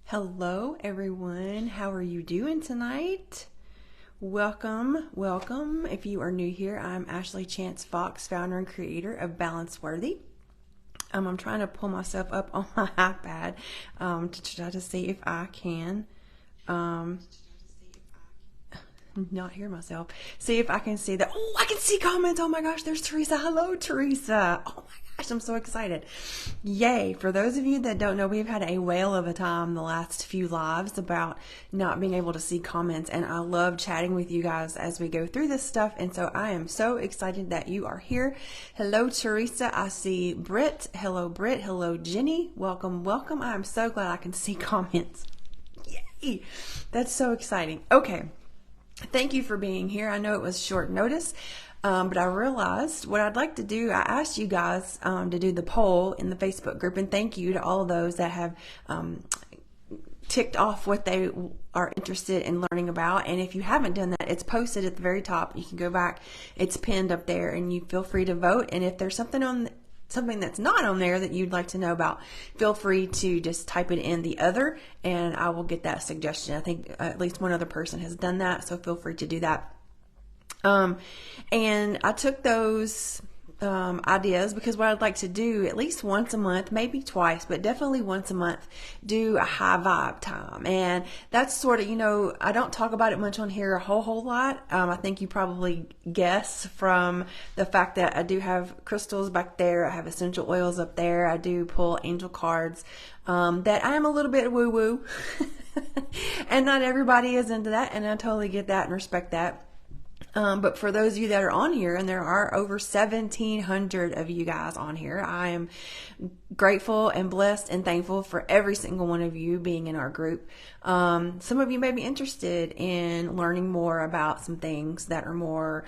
Hello, everyone. How are you doing tonight? Welcome, welcome. If you are new here, I'm Ashley Chance Fox, founder and creator of Balance Worthy. I'm trying to pull myself up on my iPad to try to see if I can not hear myself. See if I can see that. Oh, I can see comments. Oh my gosh, there's Teresa. Hello, Teresa. Oh my gosh, I'm so excited. Yay. For those of you that don't know, we've had a whale of a time the last few lives about not being able to see comments, and I love chatting with you guys as we go through this stuff, and so I am so excited that you are here. Hello, Teresa. I see Britt. Hello, Britt. Hello, Jenny. Welcome, welcome. I am so glad I can see comments. Yay. That's so exciting. Okay. Thank you for being here. I know it was short notice, but I realized what I'd like to do. I asked you guys to do the poll in the Facebook group, and thank you to all of those that have ticked off what they are interested in learning about. And if you haven't done that, it's posted at the very top. You can go back. It's pinned up there, and you feel free to vote. And if there's something that's not on there that you'd like to know about, feel free to just type it in the other, and I will get that suggestion. I think at least one other person has done that, so feel free to do that. And I took those ideas because what I'd like to do at least once a month, maybe twice, but definitely once a month, do a high vibe time. And that's sort of, I don't talk about it much on here a whole lot. I think you probably guess from the fact that I do have crystals back there. I have essential oils up there. I do pull angel cards, that I am a little bit woo woo and not everybody is into that. And I totally get that and respect that. But for those of you that are on here, and there are over 1,700 of you guys on here, I am grateful and blessed and thankful for every single one of you being in our group. Some of you may be interested in learning more about some things that are more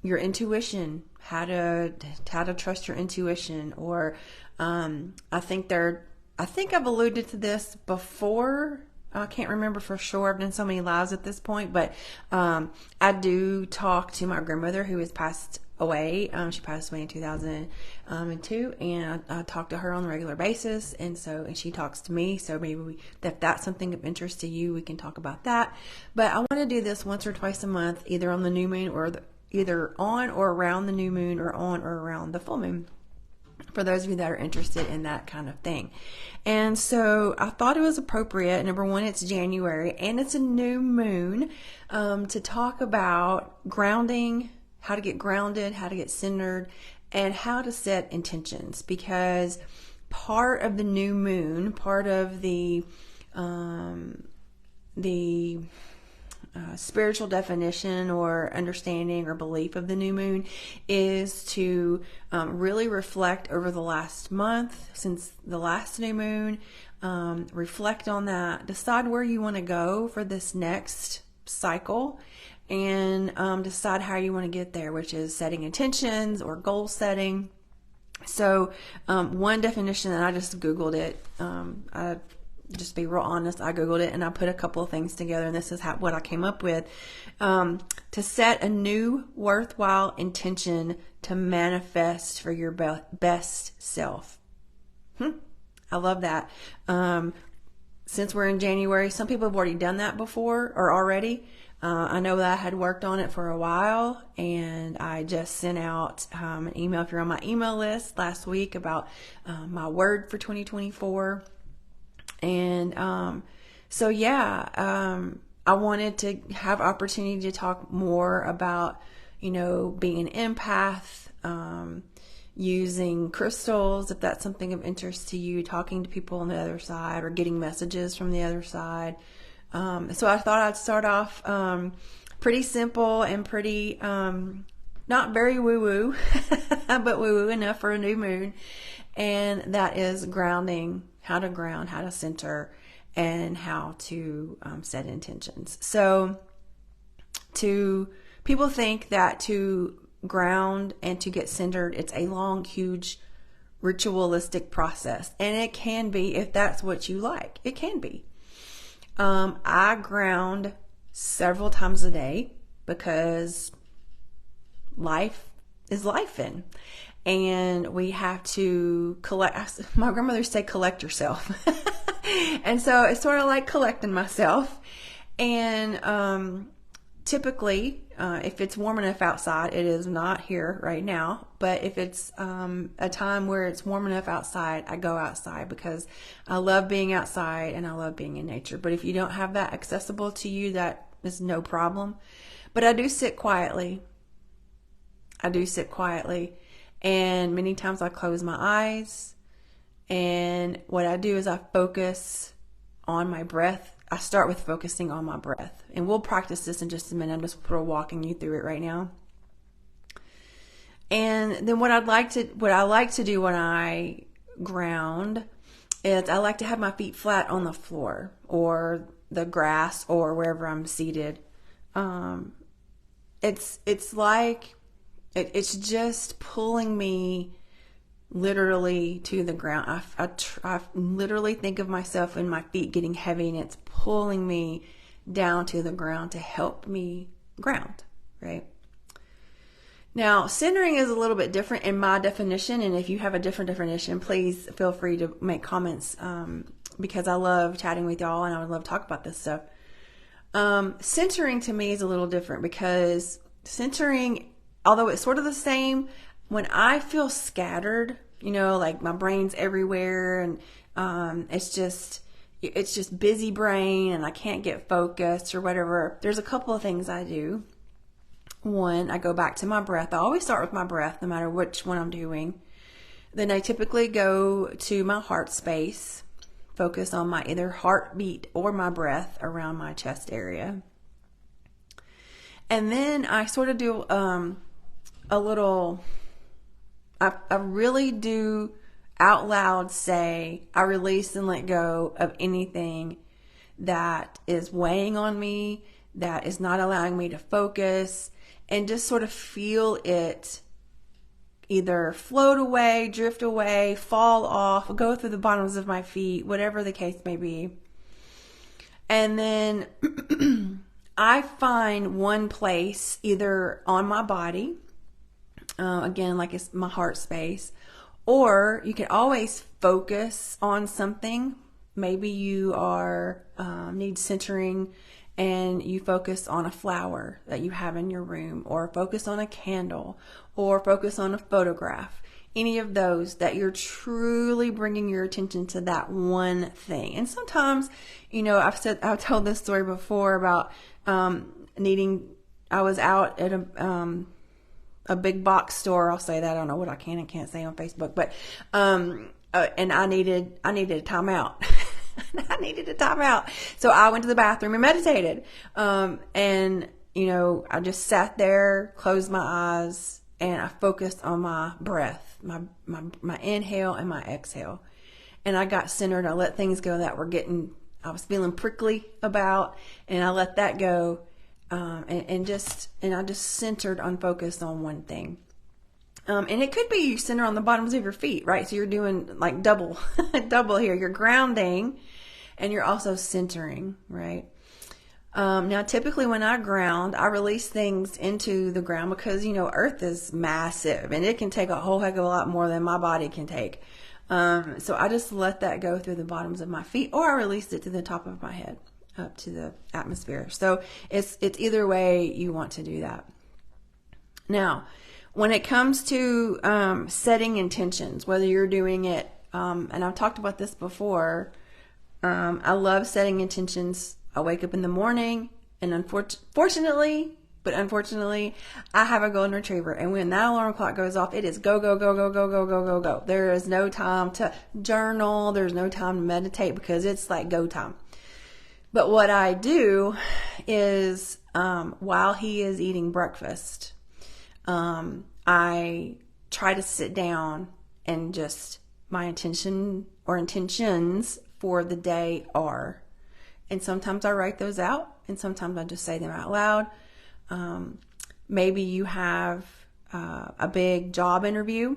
your intuition, how to trust your intuition, or I think I've alluded to this before. I can't remember for sure. I've done so many lives at this point, but I do talk to my grandmother who has passed away. She passed away in 2002, and I talk to her on a regular basis, and she talks to me. So maybe if that's something of interest to you, we can talk about that. But I want to do this once or twice a month, either on the new moon or either on or around the new moon, or on or around the full moon, for those of you that are interested in that kind of thing. And so I thought it was appropriate. Number one, it's January and it's a new moon, to talk about grounding, how to get grounded, how to get centered, and how to set intentions. Because part of the new moon, part of the spiritual definition or understanding or belief of the new moon is to really reflect over the last month since the last new moon, reflect on that, decide where you want to go for this next cycle, and decide how you want to get there, which is setting intentions or goal setting. So one definition, and I just Googled it, just be real honest, I Googled it and I put a couple of things together, and this is what I came up with. To set a new worthwhile intention to manifest for your best self. I love that. Since we're in January, some people have already done that before or already. I know that I had worked on it for a while, and I just sent out an email, if you're on my email list, last week about my word for 2024. And I wanted to have opportunity to talk more about, being an empath, using crystals, if that's something of interest to you, talking to people on the other side or getting messages from the other side. So I thought I'd start off pretty simple and pretty not very woo-woo, but woo-woo enough for a new moon. And that is grounding, how to ground, how to center, and how to set intentions. So people think that to ground and to get centered, it's a long, huge ritualistic process. And it can be, if that's what you like. It can be. I ground several times a day because life is lifing. And we have to collect. My grandmother said, collect yourself. And so it's sort of like collecting myself. And typically, if it's warm enough outside, it is not here right now, but if it's a time where it's warm enough outside, I go outside because I love being outside and I love being in nature. But if you don't have that accessible to you, that is no problem. But I do sit quietly. And many times I close my eyes, and what I do is I focus on my breath. I start with focusing on my breath, and we'll practice this in just a minute. I'm just sort of walking you through it right now. And then what I like to do when I ground is I like to have my feet flat on the floor or the grass or wherever I'm seated. It's like it's just pulling me literally to the ground. I literally think of myself and my feet getting heavy, and it's pulling me down to the ground to help me ground, right? Now, centering is a little bit different in my definition, and if you have a different definition, please feel free to make comments, because I love chatting with y'all and I would love to talk about this stuff. Centering to me is a little different, because centering, although it's sort of the same, when I feel scattered, like my brain's everywhere, and it's just busy brain and I can't get focused or whatever, there's a couple of things I do. One, I go back to my breath. I always start with my breath, no matter which one I'm doing. Then I typically go to my heart space, focus on my either heartbeat or my breath around my chest area. And then I sort of do a little, I really do out loud say, I release and let go of anything that is weighing on me, that is not allowing me to focus, and just sort of feel it either float away, drift away, fall off, go through the bottoms of my feet, whatever the case may be. And then I find one place either on my body, again, like it's my heart space, or you can always focus on something. Maybe you are need centering and you focus on a flower that you have in your room, or focus on a candle, or focus on a photograph. Any of those that you're truly bringing your attention to that one thing. And sometimes, I've told this story before about I was out at a big box store. I'll say that. I don't know what I can and can't say on Facebook, but and I needed a timeout. I needed a timeout. So I went to the bathroom and meditated. And I just sat there, closed my eyes, and I focused on my breath, my inhale and my exhale. And I got centered. I let things go that I was feeling prickly about, and I let that go. And I just centered on focused on one thing. And it could be you center on the bottoms of your feet, right? So you're doing like double here. You're grounding and you're also centering, right? Now, typically when I ground, I release things into the ground because, Earth is massive and it can take a whole heck of a lot more than my body can take. So I just let that go through the bottoms of my feet, or I released it to the top of my head, up to the atmosphere. So it's either way you want to do that. Now, when it comes to setting intentions, whether you're doing it, and I've talked about this before, I love setting intentions. I wake up in the morning, and unfortunately, I have a golden retriever, and when that alarm clock goes off, it is go, go, go, go, go, go, go, go, go. There is no time to journal. There's no time to meditate because it's like go time. But what I do is, while he is eating breakfast, I try to sit down and just my intentions for the day are, and sometimes I write those out, and sometimes I just say them out loud. Maybe you have a big job interview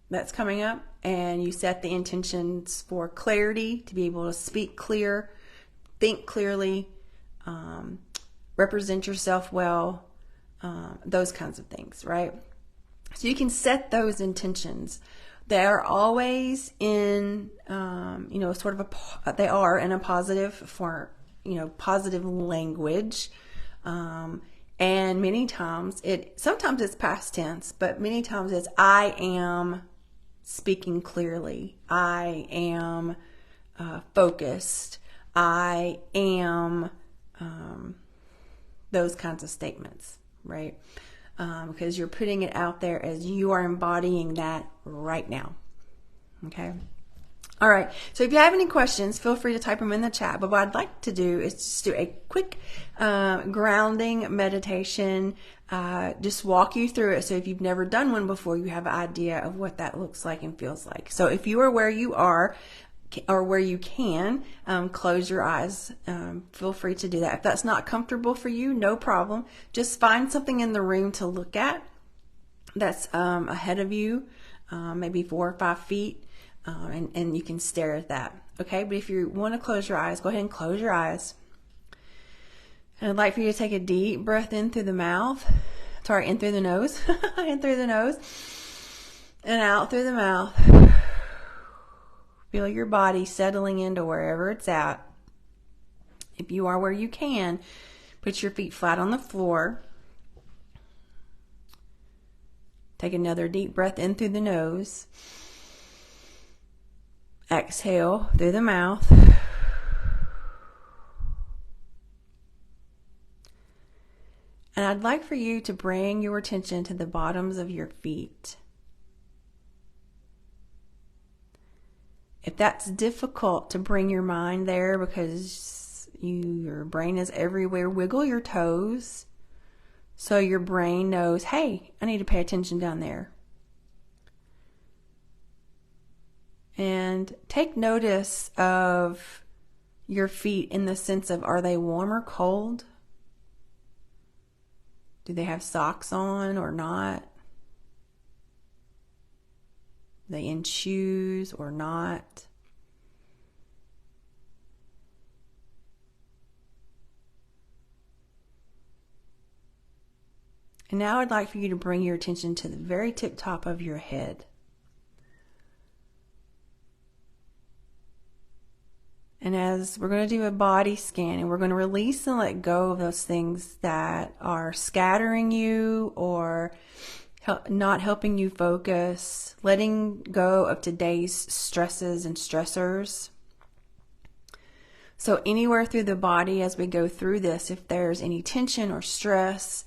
that's coming up, and you set the intentions for clarity, to be able to speak clear, think clearly, represent yourself well, those kinds of things, right? So you can set those intentions. they're always in, they are in a positive form, positive language. And many times sometimes it's past tense, but many times it's I am speaking clearly. I am focused. I am those kinds of statements, right? Because you're putting it out there as you are embodying that right now. Okay. All right. So if you have any questions, feel free to type them in the chat. But what I'd like to do is just do a quick grounding meditation, just walk you through it. So if you've never done one before, you have an idea of what that looks like and feels like. So if you are where you are, or where you can, close your eyes. Feel free to do that. If that's not comfortable for you, no problem. Just find something in the room to look at that's ahead of you, maybe 4 or 5 feet, and you can stare at that. Okay, but if you want to close your eyes, go ahead and close your eyes. And I'd like for you to take a deep breath in through the mouth. Sorry, in through the nose. In through the nose. And out through the mouth. Feel your body settling into wherever it's at. If you are where you can, put your feet flat on the floor. Take another deep breath in through the nose. Exhale through the mouth. And I'd like for you to bring your attention to the bottoms of your feet. If that's difficult to bring your mind there because your brain is everywhere, wiggle your toes so your brain knows, hey, I need to pay attention down there. And take notice of your feet in the sense of, are they warm or cold? Do they have socks on or not? Are they in shoes or not? And now I'd like for you to bring your attention to the very tip top of your head. And as we're going to do a body scan, and we're going to release and let go of those things that are scattering you or not helping you focus, letting go of today's stresses and stressors. So anywhere through the body as we go through this, if there's any tension or stress,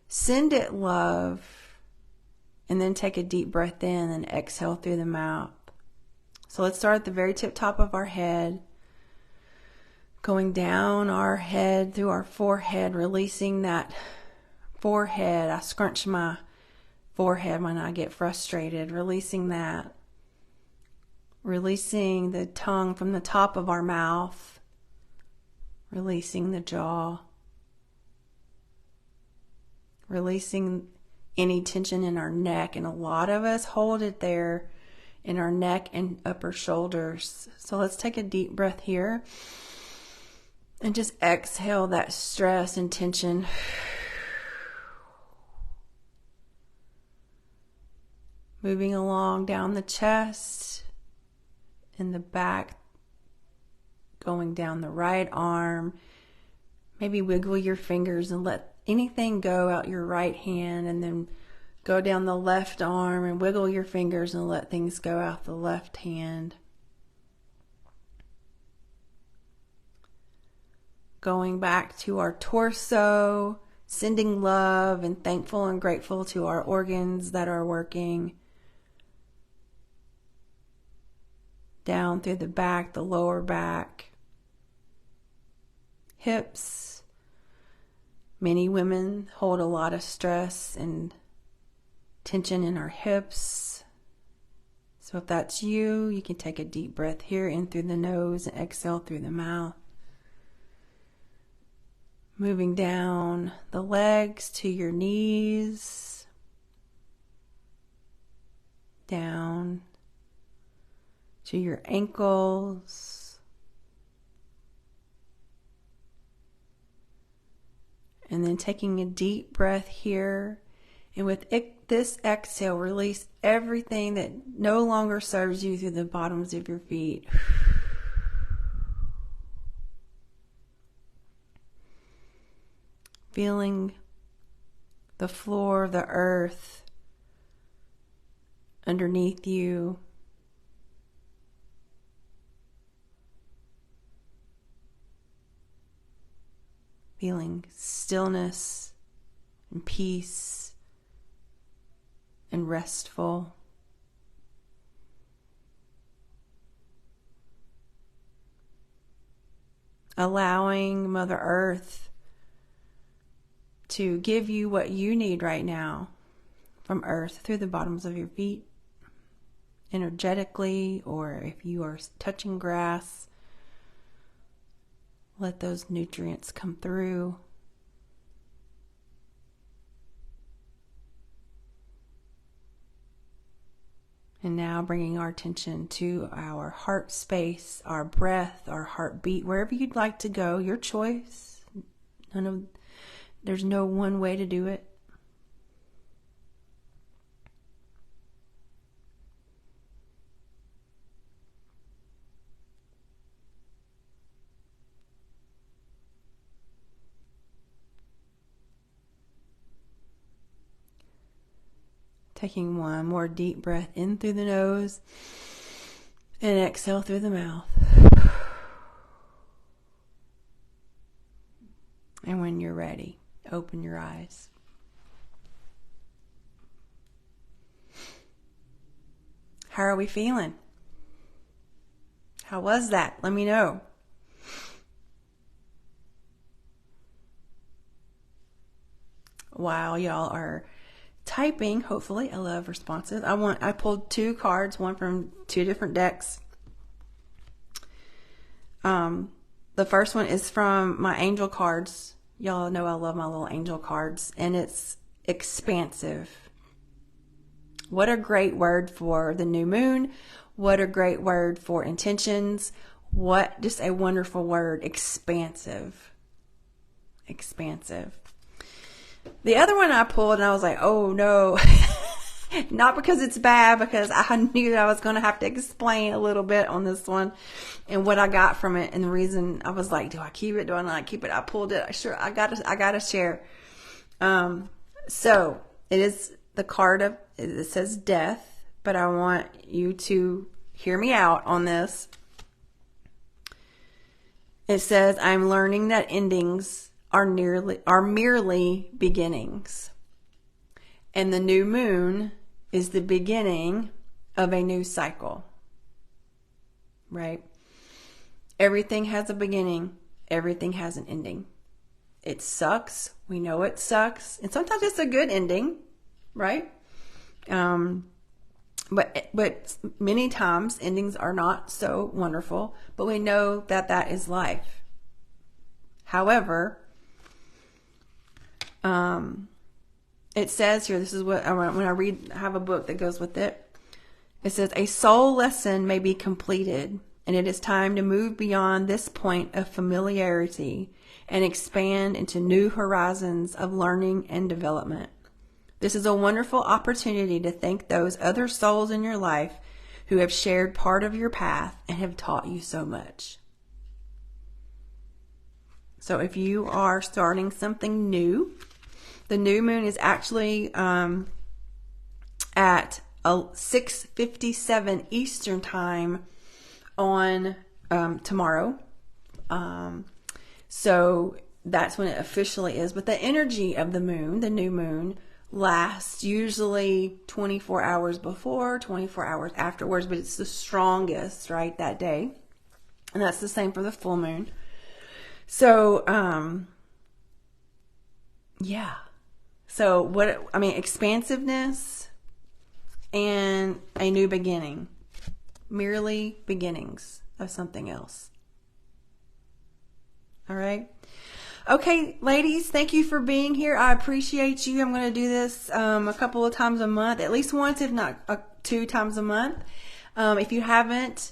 send it love, and then take a deep breath in and exhale through the mouth. So let's start at the very tip top of our head, going down our head through our forehead, releasing that forehead. I scrunch my forehead when I get frustrated, releasing that. Releasing the tongue from the top of our mouth, releasing the jaw. Releasing any tension in our neck, and a lot of us hold it there in our neck and upper shoulders. So let's take a deep breath here and just exhale that stress and tension. Moving along down the chest, in the back, going down the right arm. Maybe wiggle your fingers and let anything go out your right hand, and then go down the left arm and wiggle your fingers and let things go out the left hand. Going back to our torso, sending love and thankful and grateful to our organs that are working. Down through the back, the lower back, hips. Many women hold a lot of stress and tension in our hips. So if that's you, you can take a deep breath here in through the nose and exhale through the mouth. Moving down the legs to your knees, down to your ankles, and then taking a deep breath here, and with this exhale, release everything that no longer serves you through the bottoms of your feet. Feeling the floor of the earth underneath you. Feeling stillness and peace and restful. Allowing Mother Earth to give you what you need right now from Earth through the bottoms of your feet, energetically, or if you are touching grass, let those nutrients come through. And now bringing our attention to our heart space, our breath, our heartbeat, wherever you'd like to go, your choice. There's no one way to do it. Taking one more deep breath in through the nose and exhale through the mouth. And when you're ready, open your eyes. How are we feeling? How was that? Let me know. While y'all are typing, hopefully, I love responses. I pulled 2 cards, one from 2 different decks. The first one is from my angel cards. Y'all know I love my little angel cards, and it's expansive. What a great word for the new moon. What a great word for intentions. What just a wonderful word, expansive. Expansive. The other one I pulled and I was like, oh no, not because it's bad, because I knew that I was going to have to explain a little bit on this one and what I got from it. And the reason I was like, do I keep it? Do I not keep it? I pulled it. Sure. I gotta share. So it is the card of, it says death, but I want you to hear me out on this. It says, I'm learning that endings are merely beginnings. And the new moon is the beginning of a new cycle. Right? Everything has a beginning. Everything has an ending. It sucks. We know it sucks. And sometimes it's a good ending. Right? But many times endings are not so wonderful. But we know that that is life. However, it says here, this is what, when I have a book that goes with it, it says, a soul lesson may be completed, and it is time to move beyond this point of familiarity and expand into new horizons of learning and development. This is a wonderful opportunity to thank those other souls in your life who have shared part of your path and have taught you so much. So if you are starting something new, the new moon is actually at 6:57 Eastern time on tomorrow. So that's when it officially is. But the energy of the moon, the new moon, lasts usually 24 hours before, 24 hours afterwards, but it's the strongest, right, that day. And that's the same for the full moon. So, yeah. So expansiveness and a new beginning. Merely beginnings of something else. All right. Okay, ladies, thank you for being here. I appreciate you. I'm going to do this a couple of times a month, at least once, if not 2 times a month. If you haven't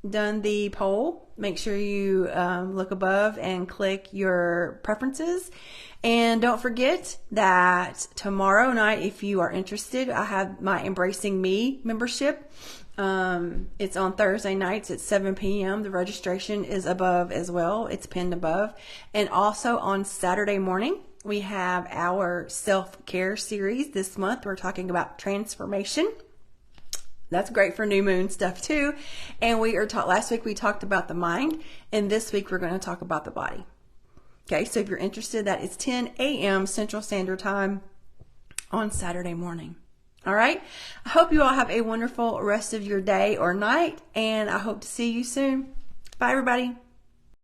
done the poll, make sure you look above and click your preferences. And don't forget that tomorrow night, if you are interested, I have my Embracing Me membership. It's on Thursday nights at 7 p.m. The registration is above as well. It's pinned above. And also on Saturday morning, we have our self-care series. This month, we're talking about transformation. That's great for new moon stuff too. And last week we talked about the mind, and this week we're going to talk about the body. Okay, so if you're interested, that is 10 a.m. Central Standard Time on Saturday morning. All right, I hope you all have a wonderful rest of your day or night, and I hope to see you soon. Bye, everybody.